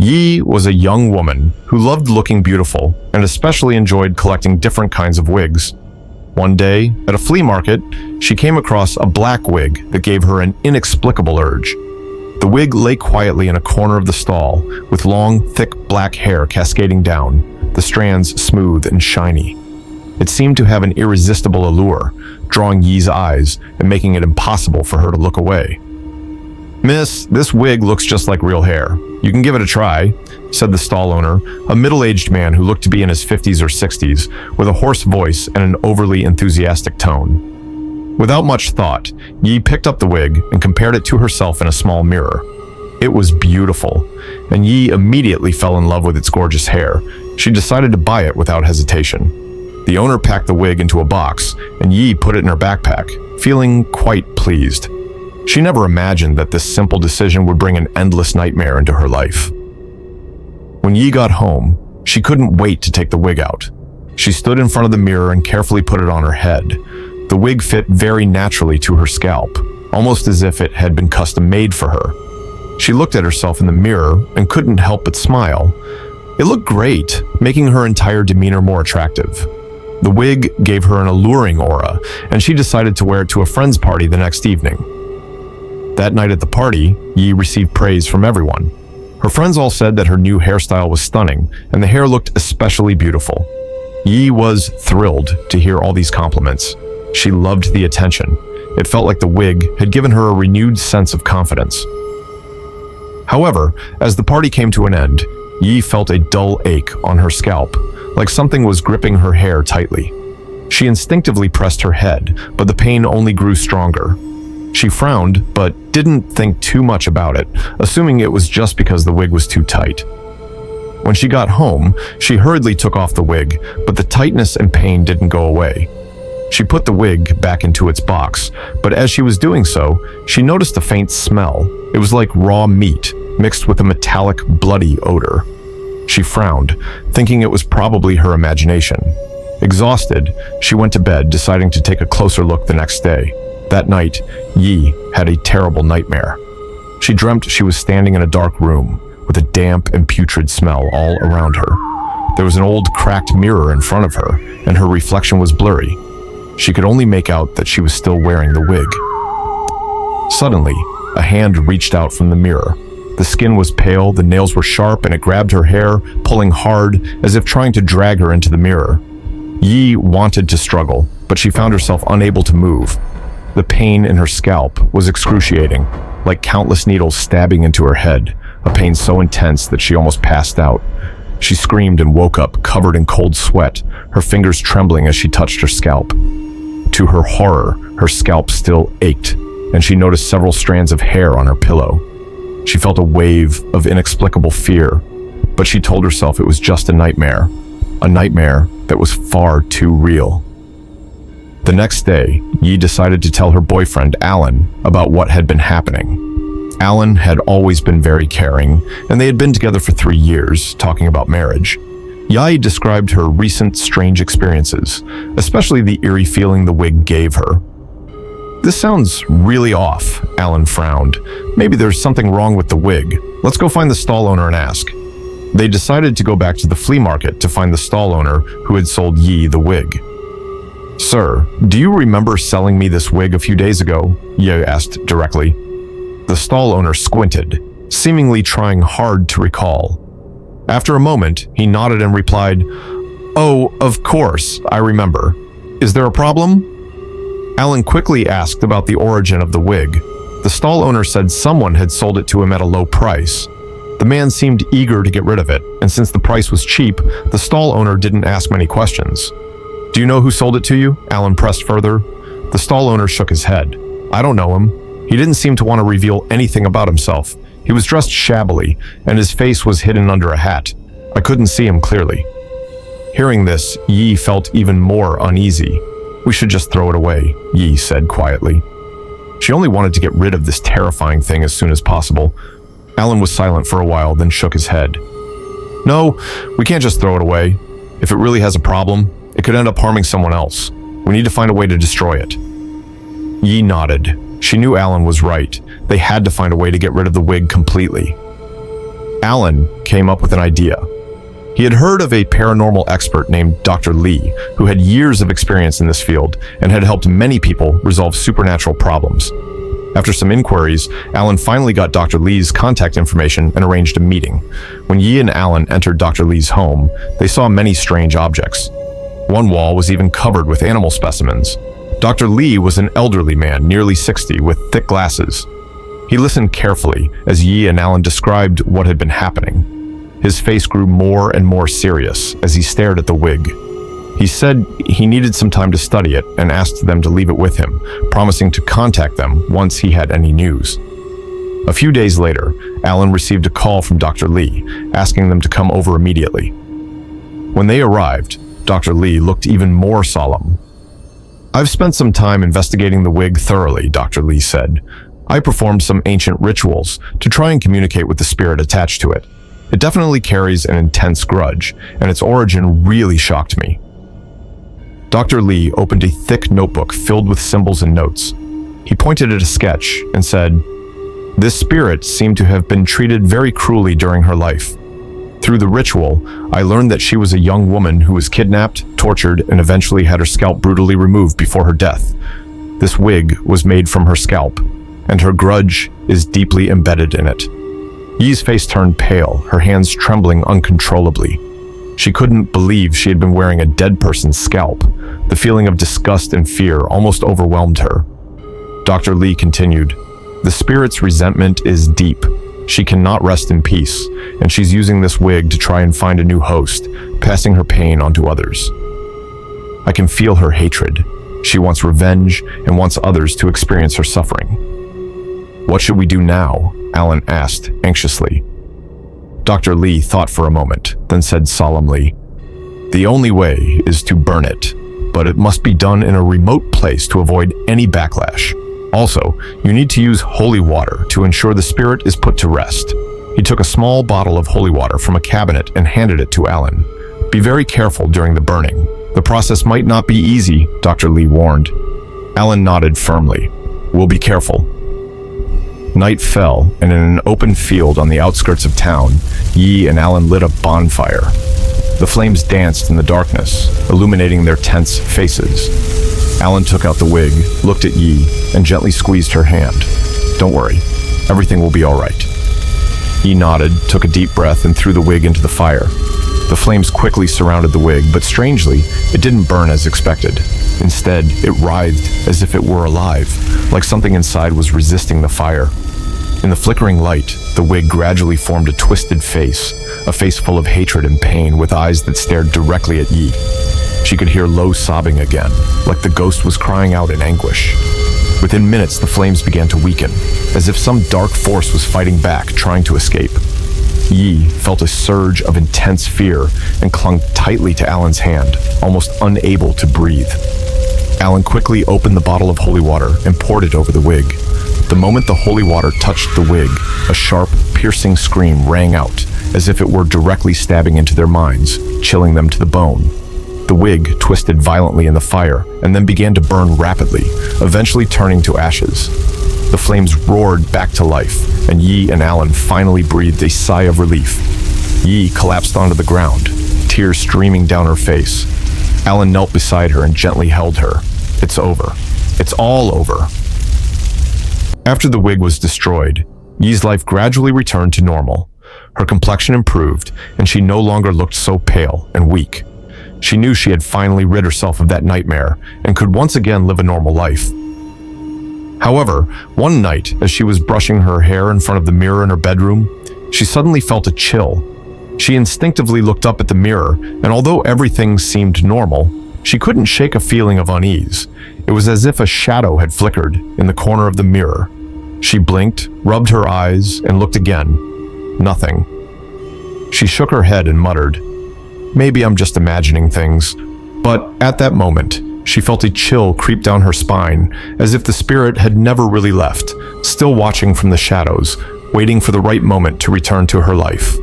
Yi was a young woman who loved looking beautiful and especially enjoyed collecting different kinds of wigs. One day, at a flea market, she came across a black wig that gave her an inexplicable urge. The wig lay quietly in a corner of the stall, with long, thick black hair cascading down, the strands smooth and shiny. It seemed to have an irresistible allure, drawing Yi's eyes and making it impossible for her to look away. "Miss, this wig looks just like real hair. You can give it a try," said the stall owner, a middle-aged man who looked to be in his 50s or 60s, with a hoarse voice and an overly enthusiastic tone. Without much thought, Yi picked up the wig and compared it to herself in a small mirror. It was beautiful, and Yi immediately fell in love with its gorgeous hair. She decided to buy it without hesitation. The owner packed the wig into a box, and Yi put it in her backpack, feeling quite pleased. She never imagined that this simple decision would bring an endless nightmare into her life. When Yi got home, she couldn't wait to take the wig out. She stood in front of the mirror and carefully put it on her head. The wig fit very naturally to her scalp, almost as if it had been custom-made for her. She looked at herself in the mirror and couldn't help but smile. It looked great, making her entire demeanor more attractive. The wig gave her an alluring aura, and she decided to wear it to a friend's party the next evening. That night at the party, Yi received praise from everyone. Her friends all said that her new hairstyle was stunning, and the hair looked especially beautiful. Yi was thrilled to hear all these compliments. She loved the attention. It felt like the wig had given her a renewed sense of confidence. However, as the party came to an end, Yi felt a dull ache on her scalp, like something was gripping her hair tightly. She instinctively pressed her head, but the pain only grew stronger. She frowned, but didn't think too much about it, assuming it was just because the wig was too tight. When she got home, she hurriedly took off the wig, but the tightness and pain didn't go away. She put the wig back into its box, but as she was doing so, she noticed a faint smell. It was like raw meat, mixed with a metallic, bloody odor. She frowned, thinking it was probably her imagination. Exhausted, she went to bed, deciding to take a closer look the next day. That night, Yi had a terrible nightmare. She dreamt she was standing in a dark room, with a damp and putrid smell all around her. There was an old cracked mirror in front of her, and her reflection was blurry. She could only make out that she was still wearing the wig. Suddenly, a hand reached out from the mirror. The skin was pale, the nails were sharp, and it grabbed her hair, pulling hard, as if trying to drag her into the mirror. Yi wanted to struggle, but she found herself unable to move. The pain in her scalp was excruciating, like countless needles stabbing into her head, a pain so intense that she almost passed out. She screamed and woke up, covered in cold sweat, her fingers trembling as she touched her scalp. To her horror, her scalp still ached, and she noticed several strands of hair on her pillow. She felt a wave of inexplicable fear, but she told herself it was just a nightmare that was far too real. The next day, Yi decided to tell her boyfriend, Alan, about what had been happening. Alan had always been very caring, and they had been together for 3 years, talking about marriage. Yi described her recent strange experiences, especially the eerie feeling the wig gave her. "This sounds really off," Alan frowned. "Maybe there's something wrong with the wig. Let's go find the stall owner and ask." They decided to go back to the flea market to find the stall owner who had sold Yi the wig. "Sir, do you remember selling me this wig a few days ago?" Yi asked directly. The stall owner squinted, seemingly trying hard to recall. After a moment, he nodded and replied, "Oh, of course, I remember. Is there a problem?" Alan quickly asked about the origin of the wig. The stall owner said someone had sold it to him at a low price. The man seemed eager to get rid of it, and since the price was cheap, the stall owner didn't ask many questions. "Do you know who sold it to you?" Alan pressed further. The stall owner shook his head. "I don't know him. He didn't seem to want to reveal anything about himself. He was dressed shabbily, and his face was hidden under a hat. I couldn't see him clearly." Hearing this, Yi felt even more uneasy. "We should just throw it away," Yi said quietly. She only wanted to get rid of this terrifying thing as soon as possible. Alan was silent for a while, then shook his head. "No, we can't just throw it away. If it really has a problem, it could end up harming someone else. We need to find a way to destroy it." Yi nodded. She knew Alan was right. They had to find a way to get rid of the wig completely. Alan came up with an idea. He had heard of a paranormal expert named Dr. Lee, who had years of experience in this field and had helped many people resolve supernatural problems. After some inquiries, Alan finally got Dr. Lee's contact information and arranged a meeting. When Yi and Alan entered Dr. Lee's home, they saw many strange objects. One wall was even covered with animal specimens. Dr. Lee was an elderly man, nearly 60, with thick glasses. He listened carefully as Yi and Alan described what had been happening. His face grew more and more serious as he stared at the wig. He said he needed some time to study it and asked them to leave it with him, promising to contact them once he had any news. A few days later, Alan received a call from Dr. Lee, asking them to come over immediately. When they arrived, Dr. Lee looked even more solemn. "I've spent some time investigating the wig thoroughly," Dr. Lee said. "I performed some ancient rituals to try and communicate with the spirit attached to it. It definitely carries an intense grudge, and its origin really shocked me." Dr. Lee opened a thick notebook filled with symbols and notes. He pointed at a sketch and said, "This spirit seemed to have been treated very cruelly during her life. Through the ritual, I learned that she was a young woman who was kidnapped, tortured, and eventually had her scalp brutally removed before her death. This wig was made from her scalp, and her grudge is deeply embedded in it." Yi's face turned pale, her hands trembling uncontrollably. She couldn't believe she had been wearing a dead person's scalp. The feeling of disgust and fear almost overwhelmed her. Dr. Lee continued, "The spirit's resentment is deep. She cannot rest in peace, and she's using this wig to try and find a new host, passing her pain onto others. I can feel her hatred. She wants revenge and wants others to experience her suffering." "What should we do now?" Alan asked anxiously. Dr. Lee thought for a moment, then said solemnly, "The only way is to burn it, but it must be done in a remote place to avoid any backlash. Also, you need to use holy water to ensure the spirit is put to rest." He took a small bottle of holy water from a cabinet and handed it to Alan. "Be very careful during the burning. The process might not be easy," Dr. Lee warned. Alan nodded firmly. "We'll be careful." Night fell, and in an open field on the outskirts of town, Yi and Alan lit a bonfire. The flames danced in the darkness, illuminating their tense faces. Alan took out the wig, looked at Yi, and gently squeezed her hand. "Don't worry, everything will be all right." Yi nodded, took a deep breath, and threw the wig into the fire. The flames quickly surrounded the wig, but strangely, it didn't burn as expected. Instead, it writhed as if it were alive, like something inside was resisting the fire. In the flickering light, the wig gradually formed a twisted face, a face full of hatred and pain, with eyes that stared directly at Yi. She could hear low sobbing again, like the ghost was crying out in anguish. Within minutes, the flames began to weaken, as if some dark force was fighting back, trying to escape. Yi felt a surge of intense fear and clung tightly to Alan's hand, almost unable to breathe. Alan quickly opened the bottle of holy water and poured it over the wig. The moment the holy water touched the wig, a sharp, piercing scream rang out, as if it were directly stabbing into their minds, chilling them to the bone. The wig twisted violently in the fire and then began to burn rapidly, eventually turning to ashes. The flames roared back to life, and Yi and Alan finally breathed a sigh of relief. Yi collapsed onto the ground, tears streaming down her face. Alan knelt beside her and gently held her. "It's over. It's all over." After the wig was destroyed, Yi's life gradually returned to normal. Her complexion improved, and she no longer looked so pale and weak. She knew she had finally rid herself of that nightmare and could once again live a normal life. However, one night, as she was brushing her hair in front of the mirror in her bedroom, she suddenly felt a chill. She instinctively looked up at the mirror, and although everything seemed normal, she couldn't shake a feeling of unease. It was as if a shadow had flickered in the corner of the mirror. She blinked, rubbed her eyes, and looked again. Nothing. She shook her head and muttered, "Maybe I'm just imagining things." But at that moment, she felt a chill creep down her spine, as if the spirit had never really left, still watching from the shadows, waiting for the right moment to return to her life.